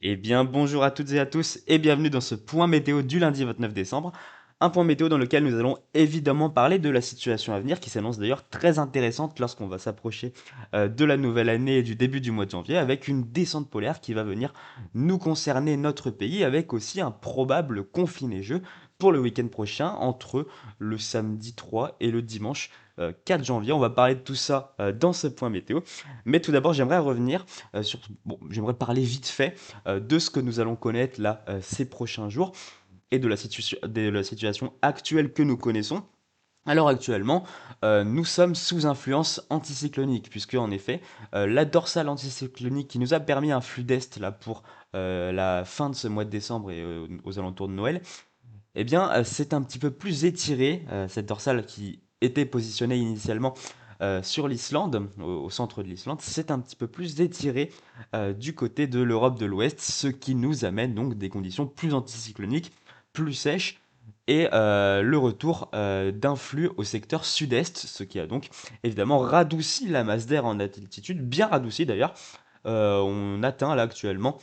Eh bien, bonjour à toutes et à tous et bienvenue dans ce point météo du lundi 29 décembre. Un point météo dans lequel nous allons évidemment parler de la situation à venir qui s'annonce d'ailleurs très intéressante lorsqu'on va s'approcher de la nouvelle année et du début du mois de janvier avec une descente polaire qui va venir nous concerner notre pays avec aussi un probable conflit neigeux pour le week-end prochain entre le samedi 3 et le dimanche 4 janvier. On va parler de tout ça dans ce point météo. Mais tout d'abord, j'aimerais revenir j'aimerais parler vite fait de ce que nous allons connaître là ces prochains jours et de la situation actuelle que nous connaissons. Alors actuellement, nous sommes sous influence anticyclonique, puisque en effet, la dorsale anticyclonique qui nous a permis un flux d'est là pour la fin de ce mois de décembre et aux alentours de Noël, eh bien, c'est un petit peu plus étiré, cette dorsale qui était positionnée initialement sur l'Islande, au centre de l'Islande, c'est un petit peu plus étiré du côté de l'Europe de l'Ouest, ce qui nous amène donc des conditions plus anticycloniques, plus sèches, et le retour d'un flux au secteur sud-est, ce qui a donc évidemment radouci la masse d'air en altitude, bien radouci d'ailleurs. On atteint là actuellement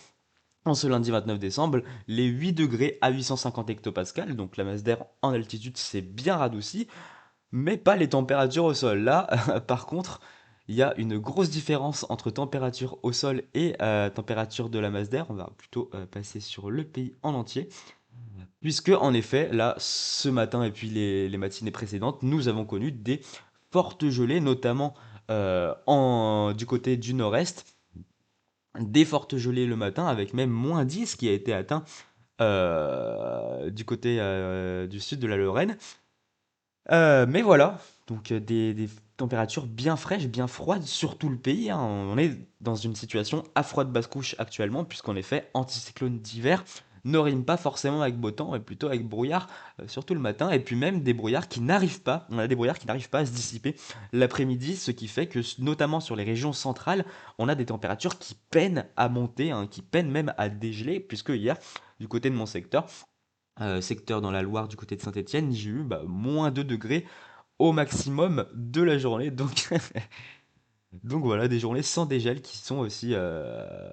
en ce lundi 29 décembre, les 8 degrés à 850 hectopascales, donc la masse d'air en altitude s'est bien radoucie, mais pas les températures au sol. Là, par contre, il y a une grosse différence entre température au sol et température de la masse d'air. On va plutôt passer sur le pays en entier, puisque en effet, là, ce matin et puis les matinées précédentes, nous avons connu des fortes gelées, notamment du côté du nord-est, des fortes gelées le matin, avec même -10 qui a été atteint du côté du sud de la Lorraine. Mais voilà, donc des températures bien fraîches, bien froides sur tout le pays, hein. On est dans une situation à froide basse-couche actuellement, puisqu'en effet, anticyclone d'hiver ne rime pas forcément avec beau temps, mais plutôt avec brouillard, surtout le matin, et puis même des brouillards qui n'arrivent pas, on a des brouillards qui n'arrivent pas à se dissiper l'après-midi, ce qui fait que, notamment sur les régions centrales, on a des températures qui peinent à monter, hein, qui peinent même à dégeler, puisque hier, du côté de mon secteur dans la Loire du côté de Saint-Étienne, j'ai eu -2 degrés au maximum de la journée. Donc, donc voilà, des journées sans dégel qui sont aussi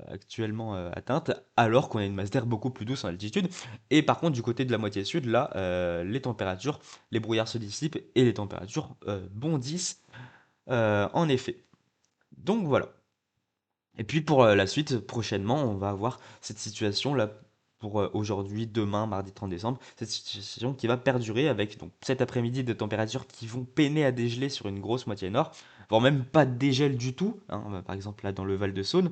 actuellement atteintes, alors qu'on a une masse d'air beaucoup plus douce en altitude. Et par contre, du côté de la moitié sud, là, les températures, les brouillards se dissipent et les températures bondissent en effet. Donc voilà. Et puis pour la suite, prochainement, on va avoir cette situation-là pour aujourd'hui, demain, mardi 30 décembre, cette situation qui va perdurer avec donc cet après-midi des températures qui vont peiner à dégeler sur une grosse moitié nord, voire même pas de dégel du tout, hein, par exemple là dans le Val-de-Saône,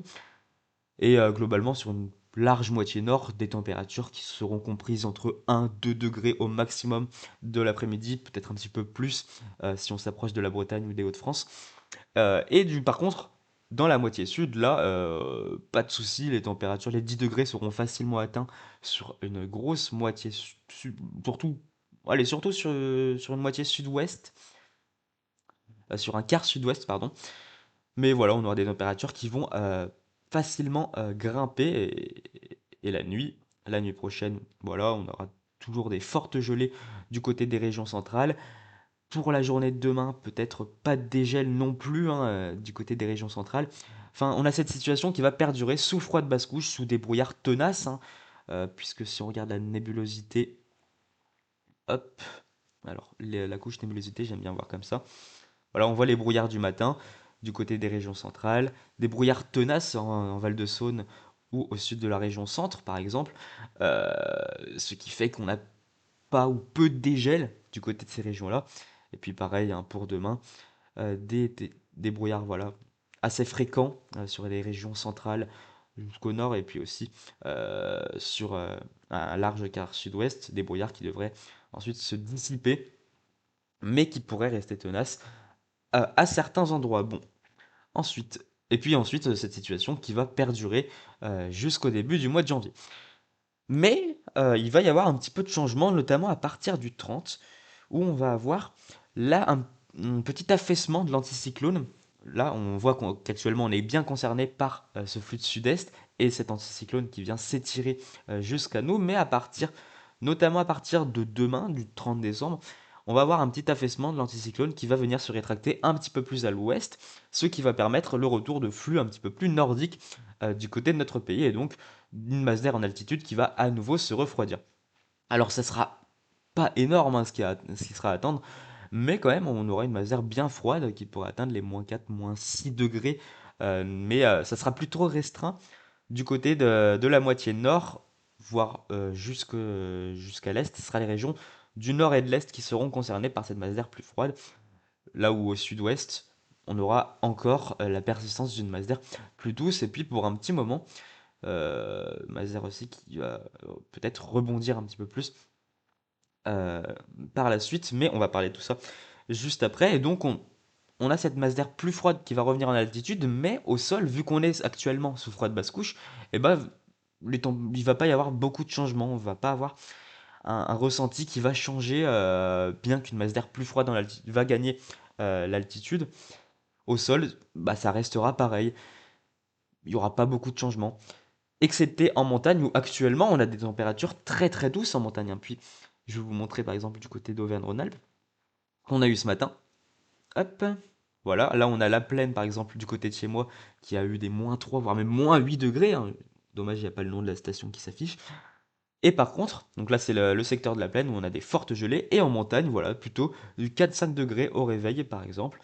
et globalement sur une large moitié nord, des températures qui seront comprises entre 1-2 degrés au maximum de l'après-midi, peut-être un petit peu plus si on s'approche de la Bretagne ou des Hauts-de-France. Par contre, dans la moitié sud, là, pas de souci, les températures, les 10 degrés seront facilement atteints sur une grosse moitié surtout, allez, surtout sur une moitié sud-ouest, sur un quart sud-ouest, pardon. Mais voilà, on aura des températures qui vont facilement grimper et la nuit prochaine, voilà, on aura toujours des fortes gelées du côté des régions centrales. Pour la journée de demain, peut-être pas de dégel non plus hein, du côté des régions centrales. Enfin, on a cette situation qui va perdurer sous froid de basse-couche, sous des brouillards tenaces, hein, puisque si on regarde la nébulosité, hop, alors la couche nébulosité, j'aime bien voir comme ça. Voilà, on voit les brouillards du matin du côté des régions centrales, des brouillards tenaces en Val-de-Saône ou au sud de la région centre, par exemple, euh, ce qui fait qu'on n'a pas ou peu de dégel du côté de ces régions-là. Et puis pareil hein, pour demain, des brouillards voilà, assez fréquents sur les régions centrales jusqu'au nord et puis aussi sur un large quart sud-ouest, des brouillards qui devraient ensuite se dissiper, mais qui pourraient rester tenaces à certains endroits. Bon, ensuite, cette situation qui va perdurer jusqu'au début du mois de janvier. Mais il va y avoir un petit peu de changement, notamment à partir du 30, où on va avoir là un petit affaissement de l'anticyclone. Là, on voit qu'actuellement on est bien concerné par ce flux de sud-est et cet anticyclone qui vient s'étirer jusqu'à nous, mais notamment à partir de demain, du 30 décembre, on va avoir un petit affaissement de l'anticyclone qui va venir se rétracter un petit peu plus à l'ouest, ce qui va permettre le retour de flux un petit peu plus nordiques du côté de notre pays, et donc une masse d'air en altitude qui va à nouveau se refroidir. Alors ça sera pas énorme hein, ce qui sera à attendre, mais quand même on aura une masse d'air bien froide qui pourrait atteindre les -4, -6 degrés, mais ça sera plus trop restreint du côté de la moitié nord, voire jusqu'à l'est. Ce sera les régions du nord et de l'est qui seront concernées par cette masse d'air plus froide, là où au sud-ouest, on aura encore la persistance d'une masse d'air plus douce, et puis pour un petit moment, masse d'air aussi qui va peut-être rebondir un petit peu plus euh, par la suite, mais on va parler de tout ça juste après. Et donc, on a cette masse d'air plus froide qui va revenir en altitude, mais au sol, vu qu'on est actuellement sous froide basse couche, et ben, il va pas y avoir beaucoup de changements. On va pas avoir un ressenti qui va changer, bien qu'une masse d'air plus froide va gagner l'altitude. Au sol, bah, ça restera pareil. Il n'y aura pas beaucoup de changements. Excepté en montagne où actuellement on a des températures très très douces en montagne, hein. Puis je vais vous montrer par exemple du côté d'Auvergne-Rhône-Alpes qu'on a eu ce matin. Hop, voilà, là on a la plaine par exemple du côté de chez moi qui a eu des -3 voire même -8 degrés, hein. Dommage, il n'y a pas le nom de la station qui s'affiche. Et par contre, donc là c'est le secteur de la plaine où on a des fortes gelées, et en montagne, voilà, plutôt du 4-5 degrés au réveil par exemple.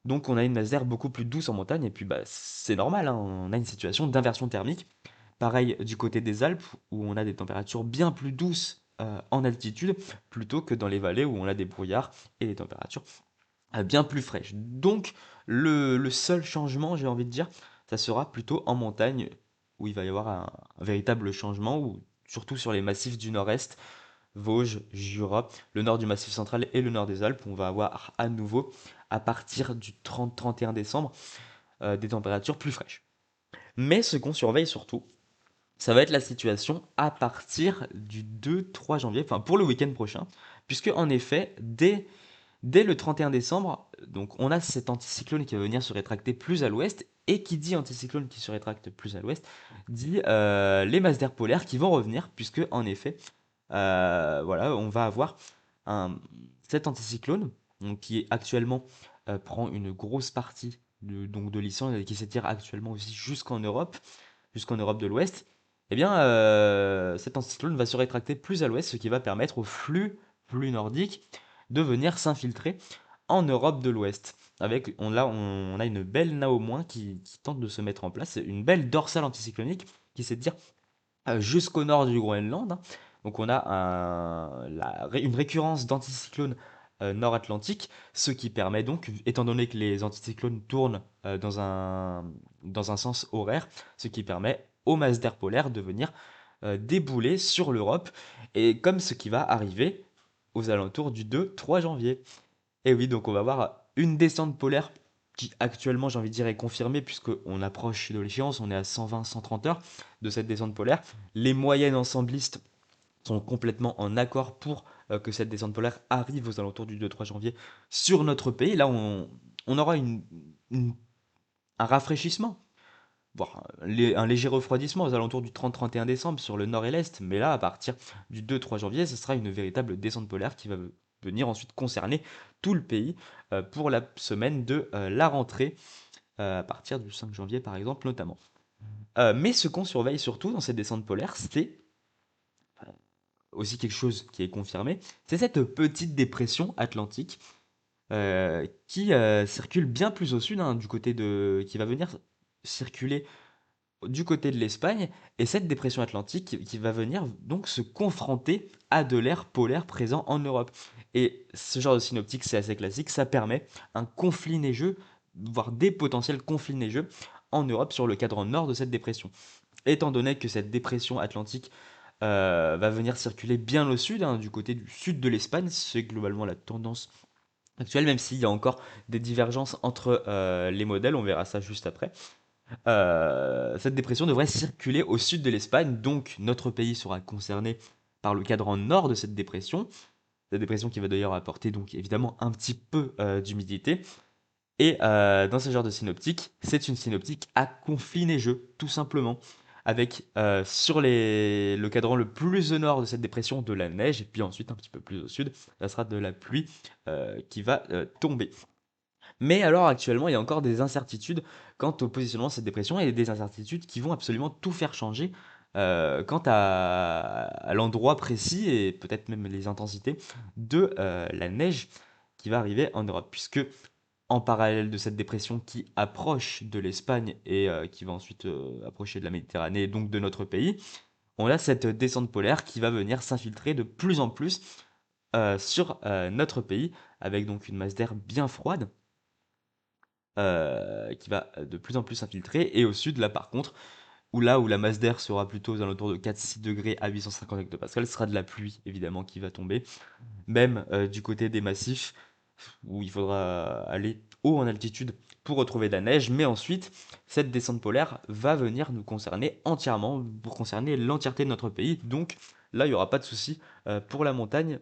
Donc on a une masse d'air beaucoup plus douce en montagne, et puis bah, c'est normal, hein, on a une situation d'inversion thermique. Pareil du côté des Alpes, où on a des températures bien plus douces en altitude, plutôt que dans les vallées où on a des brouillards et des températures bien plus fraîches. Donc le seul changement, j'ai envie de dire, ça sera plutôt en montagne, où il va y avoir un véritable changement, ou surtout sur les massifs du nord-est, Vosges, Jura, le nord du Massif central et le nord des Alpes, on va avoir à nouveau, à partir du 30-31 décembre, des températures plus fraîches. Mais ce qu'on surveille surtout, ça va être la situation à partir du 2-3 janvier, enfin pour le week-end prochain, puisque en effet, dès le 31 décembre, donc on a cet anticyclone qui va venir se rétracter plus à l'ouest, et qui dit anticyclone qui se rétracte plus à l'ouest, dit les masses d'air polaires qui vont revenir, puisque en effet, voilà, on va avoir un, cet anticyclone, donc, qui actuellement prend une grosse partie donc de l'Islande, et qui s'étire actuellement aussi jusqu'en Europe de l'Ouest. Eh bien, cet anticyclone va se rétracter plus à l'ouest, ce qui va permettre au flux plus nordique de venir s'infiltrer en Europe de l'Ouest. On a une belle nappe qui tente de se mettre en place, une belle dorsale anticyclonique qui s'étire jusqu'au nord du Groenland, hein. Donc on a une récurrence d'anticyclones nord-atlantiques, ce qui permet donc, étant donné que les anticyclones tournent dans un sens horaire, ce qui permet aux masses d'air polaires de venir débouler sur l'Europe, et comme ce qui va arriver aux alentours du 2-3 janvier. Et oui, donc on va avoir une descente polaire qui actuellement, j'ai envie de dire, est confirmée, puisqu'on approche de l'échéance, on est à 120-130 heures de cette descente polaire. Les moyennes ensemblistes sont complètement en accord pour que cette descente polaire arrive aux alentours du 2-3 janvier sur notre pays. Là, on aura une- un rafraîchissement, voire un léger refroidissement aux alentours du 30-31 décembre sur le nord et l'est. Mais là, à partir du 2-3 janvier, ce sera une véritable descente polaire qui va venir ensuite concerner tout le pays pour la semaine de la rentrée, à partir du 5 janvier par exemple notamment. Mais ce qu'on surveille surtout dans cette descente polaire, c'est aussi quelque chose qui est confirmé, c'est cette petite dépression atlantique qui circule bien plus au sud, hein, qui va venir circuler du côté de l'Espagne, et cette dépression atlantique qui va venir donc se confronter à de l'air polaire présent en Europe. Et ce genre de synoptique, c'est assez classique, ça permet un conflit neigeux, voire des potentiels conflits neigeux en Europe sur le cadre nord de cette dépression. Étant donné que cette dépression atlantique va venir circuler bien au sud, hein, du côté du sud de l'Espagne, c'est globalement la tendance actuelle, même s'il y a encore des divergences entre les modèles, on verra ça juste après. Cette dépression devrait circuler au sud de l'Espagne, donc notre pays sera concerné par le cadran nord de cette dépression qui va d'ailleurs apporter donc évidemment un petit peu d'humidité. Et dans ce genre de synoptique, c'est une synoptique à conflit neigeux, tout simplement, avec sur le cadran le plus au nord de cette dépression de la neige, et puis ensuite un petit peu plus au sud, ça sera de la pluie qui va tomber. Mais alors actuellement, il y a encore des incertitudes quant au positionnement de cette dépression et des incertitudes qui vont absolument tout faire changer quant à l'endroit précis et peut-être même les intensités de la neige qui va arriver en Europe. Puisque en parallèle de cette dépression qui approche de l'Espagne et qui va ensuite approcher de la Méditerranée et donc de notre pays, on a cette descente polaire qui va venir s'infiltrer de plus en plus sur notre pays avec donc une masse d'air bien froide qui va de plus en plus s'infiltrer. Et au sud, là par contre, où la masse d'air sera plutôt aux alentours de 4-6 degrés à 850 hectopascales, ce sera de la pluie évidemment qui va tomber. Même du côté des massifs, où il faudra aller haut en altitude pour retrouver de la neige. Mais ensuite, cette descente polaire va venir nous concerner entièrement, pour concerner l'entièreté de notre pays. Donc là, il n'y aura pas de souci pour la montagne.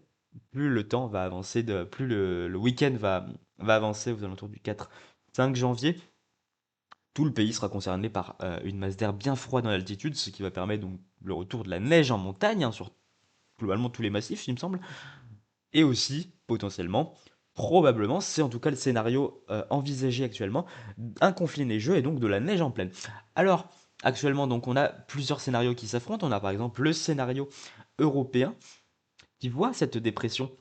Plus le temps va avancer, plus le week-end va avancer aux alentours du 4-5 janvier, tout le pays sera concerné par une masse d'air bien froide dans l'altitude, ce qui va permettre donc le retour de la neige en montagne, hein, sur globalement tous les massifs, il me semble. Et aussi, potentiellement, probablement, c'est en tout cas le scénario envisagé actuellement, un conflit neigeux et donc de la neige en pleine. Alors, actuellement, donc, on a plusieurs scénarios qui s'affrontent. On a par exemple le scénario européen qui voit cette dépression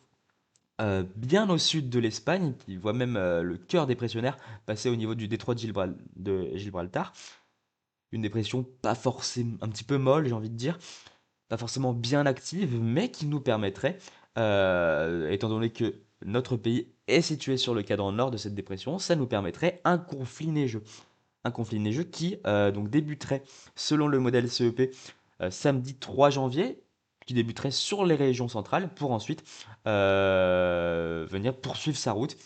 bien au sud de l'Espagne, qui voit même le cœur dépressionnaire passer au niveau du détroit de Gibraltar. Une dépression pas forcément, un petit peu molle, j'ai envie de dire, pas forcément bien active, mais qui nous permettrait, étant donné que notre pays est situé sur le cadran nord de cette dépression, ça nous permettrait un conflit neigeux. Un conflit neigeux qui donc débuterait, selon le modèle CEP, samedi 3 janvier, qui débuterait sur les régions centrales pour ensuite venir poursuivre sa route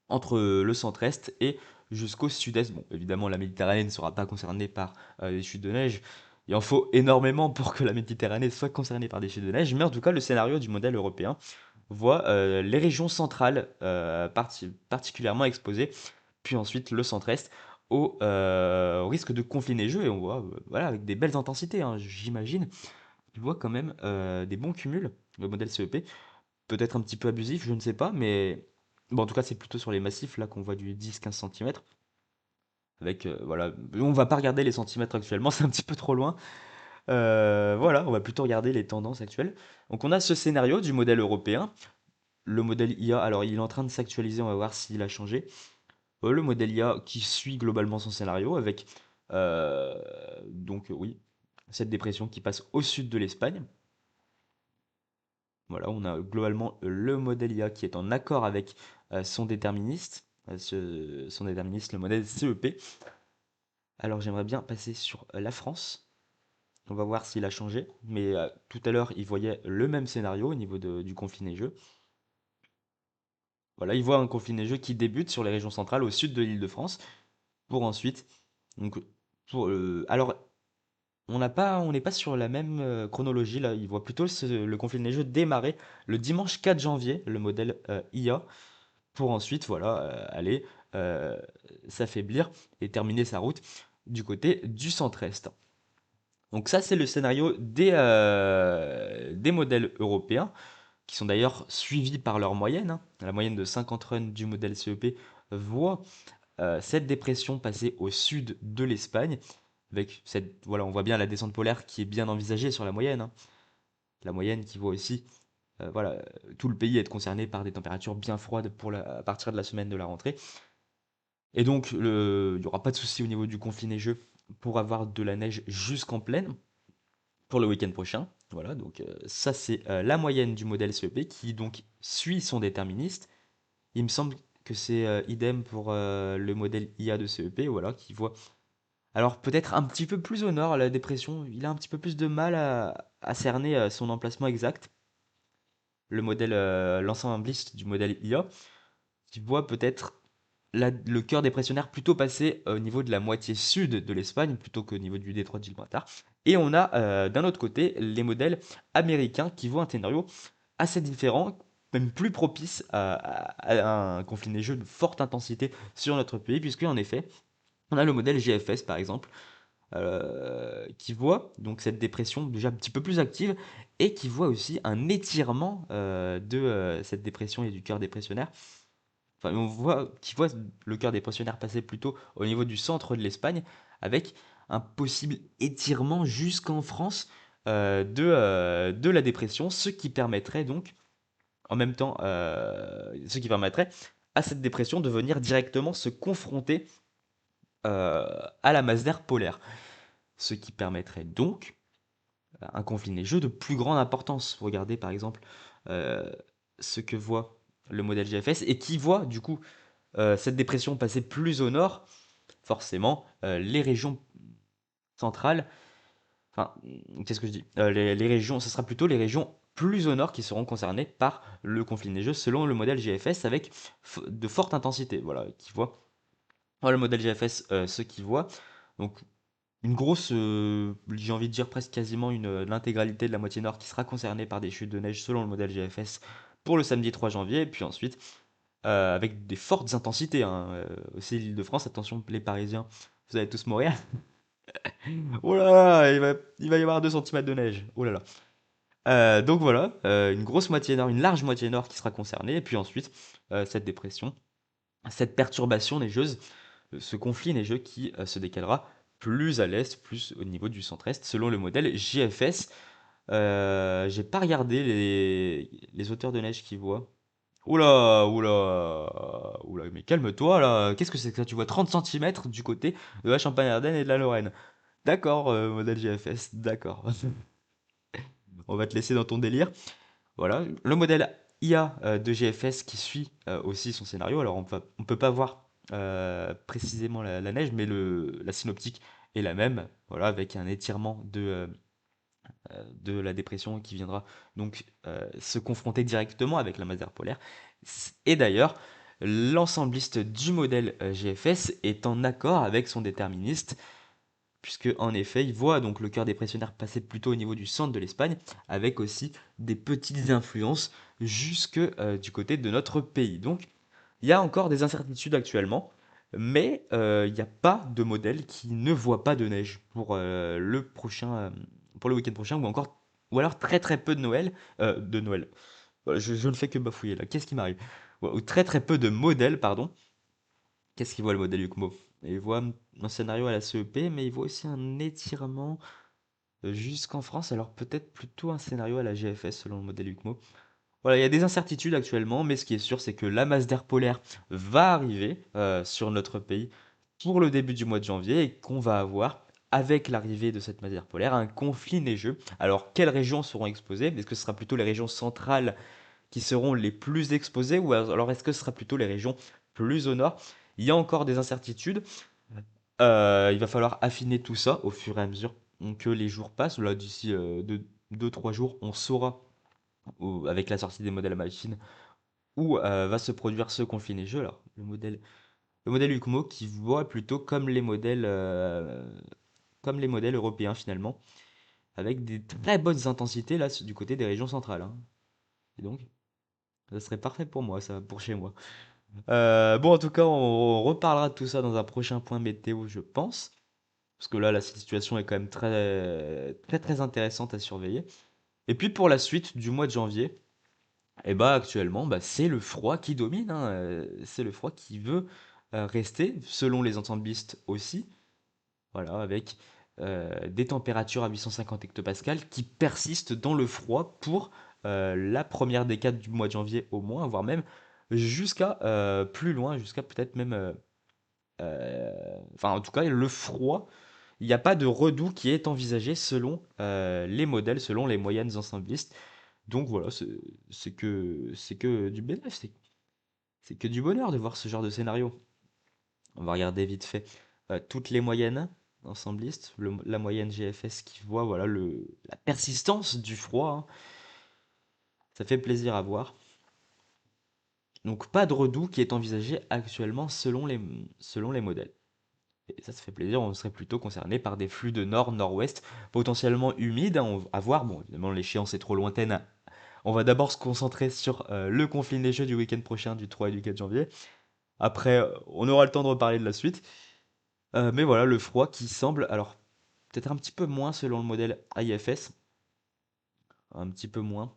entre le centre-est et jusqu'au sud-est. Bon, évidemment, la Méditerranée ne sera pas concernée par les chutes de neige. Il en faut énormément pour que la Méditerranée soit concernée par des chutes de neige, mais en tout cas, le scénario du modèle européen voit les régions centrales particulièrement exposées, puis ensuite le centre-est au risque de conflit neigeux, et on voit voilà, avec des belles intensités, hein, j'imagine. Tu vois quand même des bons cumuls, le modèle CEP, peut-être un petit peu abusif, je ne sais pas, mais bon, en tout cas, c'est plutôt sur les massifs là qu'on voit du 10-15 cm. Avec, voilà, on va pas regarder les centimètres actuellement, c'est un petit peu trop loin. Voilà, on va plutôt regarder les tendances actuelles. Donc, on a ce scénario du modèle européen. Le modèle IA, alors il est en train de s'actualiser, on va voir s'il a changé. Le modèle IA qui suit globalement son scénario avec, euh, donc oui, cette dépression qui passe au sud de l'Espagne. Voilà, on a globalement le modèle IA qui est en accord avec son déterministe, son déterministe, le modèle CEP. Alors j'aimerais bien passer sur la France. On va voir s'il a changé. Mais tout à l'heure, il voyait le même scénario au niveau du conflit neigeux. Voilà, il voit un conflit neigeux qui débute sur les régions centrales au sud de l'Île-de-France pour ensuite. Donc, alors, on n'est pas sur la même chronologie là. Il voit plutôt le conflit neigeux démarrer le dimanche 4 janvier, le modèle IA, pour ensuite voilà, aller s'affaiblir et terminer sa route du côté du centre-est. Donc ça, c'est le scénario des modèles européens, qui sont d'ailleurs suivis par leur moyenne, hein. La moyenne de 50 runs du modèle CEP voit cette dépression passer au sud de l'Espagne, avec cette, voilà, on voit bien la descente polaire qui est bien envisagée sur la moyenne, hein. La moyenne qui voit aussi voilà, tout le pays être concerné par des températures bien froides à partir de la semaine de la rentrée. Et donc, il n'y aura pas de souci au niveau du conflit neigeux pour avoir de la neige jusqu'en pleine pour le week-end prochain. Voilà, donc ça c'est la moyenne du modèle CEP qui donc suit son déterministe. Il me semble que c'est idem pour le modèle IA de CEP, voilà, qui voit. Alors peut-être un petit peu plus au nord, la dépression, il a un petit peu plus de mal à cerner son emplacement exact. Le modèle, l'ensembliste du modèle IA, qui voit peut-être le cœur dépressionnaire plutôt passer au niveau de la moitié sud de l'Espagne plutôt qu'au niveau du détroit de Gibraltar. Et on a d'un autre côté les modèles américains qui voient un scénario assez différent, même plus propice à un conflit neigeux de forte intensité sur notre pays, puisque en effet, on a le modèle GFS par exemple, qui voit donc cette dépression déjà un petit peu plus active et qui voit aussi un étirement de cette dépression et du cœur dépressionnaire. Enfin, qui voit le cœur dépressionnaire passer plutôt au niveau du centre de l'Espagne avec un possible étirement jusqu'en France de la dépression, ce qui permettrait donc en même temps, ce qui permettrait à cette dépression de venir directement se confronter euh, à la masse d'air polaire. Ce qui permettrait donc un conflit neigeux de plus grande importance. Regardez par exemple euh, ce que voit le modèle GFS et qui voit du coup cette dépression passer plus au nord, forcément les régions centrales, enfin qu'est-ce que je dis les régions, ce sera plutôt les régions plus au nord qui seront concernées par le conflit neigeux selon le modèle GFS avec de fortes intensités. Voilà, qui voit. Voilà le modèle GFS, ce qui voit. Donc une grosse, j'ai envie de dire presque quasiment l'intégralité de la moitié nord qui sera concernée par des chutes de neige selon le modèle GFS pour le samedi 3 janvier. Et puis ensuite, avec des fortes intensités, hein, aussi l'Île-de-France, attention les Parisiens, vous allez tous mourir. Oh là là, il va y avoir 2 centimètres de neige. Oh là là. Donc voilà, une grosse moitié nord, une large moitié nord qui sera concernée. Et puis ensuite, cette dépression, cette perturbation neigeuse, ce conflit neigeux qui se décalera plus à l'est, plus au niveau du centre-est, selon le modèle GFS. J'ai pas regardé les hauteurs de neige qu'ils voient. Oula, oula, oula, mais calme-toi là. Qu'est-ce que c'est que ça? Tu vois 30 centimètres du côté de la Champagne-Ardenne et de la Lorraine. D'accord, modèle GFS, d'accord. On va te laisser dans ton délire. Voilà, le modèle IA de GFS qui suit aussi son scénario. Alors on peut pas voir précisément la neige, mais la synoptique est la même. Voilà, avec un étirement de la dépression qui viendra donc se confronter directement avec la masse d'air polaire. Et d'ailleurs, l'ensembliste du modèle GFS est en accord avec son déterministe, puisque en effet, il voit donc le cœur dépressionnaire passer plutôt au niveau du centre de l'Espagne, avec aussi des petites influences jusque du côté de notre pays. Donc, il y a encore des incertitudes actuellement, mais il n'y a pas de modèle qui ne voit pas de neige pour le week-end prochain, ou alors très très peu de Noël. Voilà, je ne fais que bafouiller là. Qu'est-ce qui m'arrive? Ouais, ou très très peu de modèles, pardon. Qu'est-ce qu'il voit le modèle UCMO? Il voit un scénario à la CEP, mais il voit aussi un étirement jusqu'en France, alors peut-être plutôt un scénario à la GFS selon le modèle UCMO. Voilà, il y a des incertitudes actuellement, mais ce qui est sûr, c'est que la masse d'air polaire va arriver sur notre pays pour le début du mois de janvier et qu'on va avoir, avec l'arrivée de cette masse d'air polaire, un conflit neigeux. Alors, quelles régions seront exposées? Est-ce que ce sera plutôt les régions centrales qui seront les plus exposées ou alors est-ce que ce sera plutôt les régions plus au nord? Il y a encore des incertitudes. Il va falloir affiner tout ça au fur et à mesure que les jours passent. Là, d'ici 2-3 jours, on saura, avec la sortie des modèles à machine, où va se produire ce conflit neigeux. Alors, le modèle UCMO qui voit plutôt comme les modèles européens finalement, avec des très bonnes intensités là du côté des régions centrales, hein. Et donc, ça serait parfait pour moi, ça, pour chez moi. Bon, en tout cas, on reparlera de tout ça dans un prochain point météo, je pense. Parce que là, la situation est quand même très, très, très intéressante à surveiller. Et puis pour la suite du mois de janvier, et bah actuellement, bah, c'est le froid qui domine, hein, c'est le froid qui veut rester, selon les ensemblistes aussi. Voilà, avec des températures à 850 hectopascales qui persistent dans le froid pour la première décade du mois de janvier au moins, voire même jusqu'à plus loin, jusqu'à peut-être même enfin, en tout cas, le froid, il n'y a pas de redout qui est envisagé selon les modèles, selon les moyennes ensemblistes. Donc voilà, c'est que du bénéfice, c'est que du bonheur de voir ce genre de scénario. On va regarder vite fait toutes les moyennes ensemblistes, la moyenne GFS qui voit voilà la persistance du froid, hein. Ça fait plaisir à voir. Donc pas de redout qui est envisagé actuellement selon les modèles. Et ça fait plaisir, on serait plutôt concerné par des flux de nord-nord-ouest potentiellement humides, hein, à voir. Bon, évidemment, l'échéance est trop lointaine. On va d'abord se concentrer sur le conflit neigeux du week-end prochain, du 3 et du 4 janvier. Après, on aura le temps de reparler de la suite. Mais voilà, le froid qui semble. Alors, peut-être un petit peu moins selon le modèle IFS, un petit peu moins.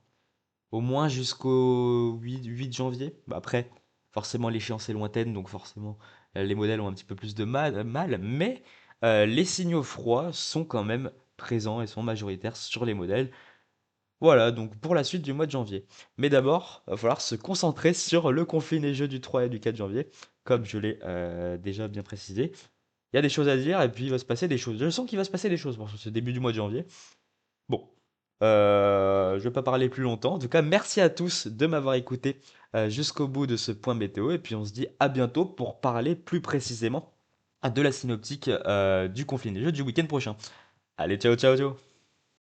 Au moins jusqu'au 8 janvier. Bah, après, forcément, l'échéance est lointaine, donc forcément, les modèles ont un petit peu plus de mal, mais les signaux froids sont quand même présents et sont majoritaires sur les modèles. Voilà, donc pour la suite du mois de janvier. Mais d'abord, il va falloir se concentrer sur le conflit neigeux du 3 et du 4 janvier, comme je l'ai déjà bien précisé. Il y a des choses à dire et puis il va se passer des choses. Je sens qu'il va se passer des choses pour ce début du mois de janvier. Bon, je vais pas parler plus longtemps. En tout cas, merci à tous de m'avoir écouté jusqu'au bout de ce point météo. Et puis on se dit à bientôt pour parler plus précisément de la synoptique du conflit neigeux du week-end prochain. Allez, ciao, ciao, ciao!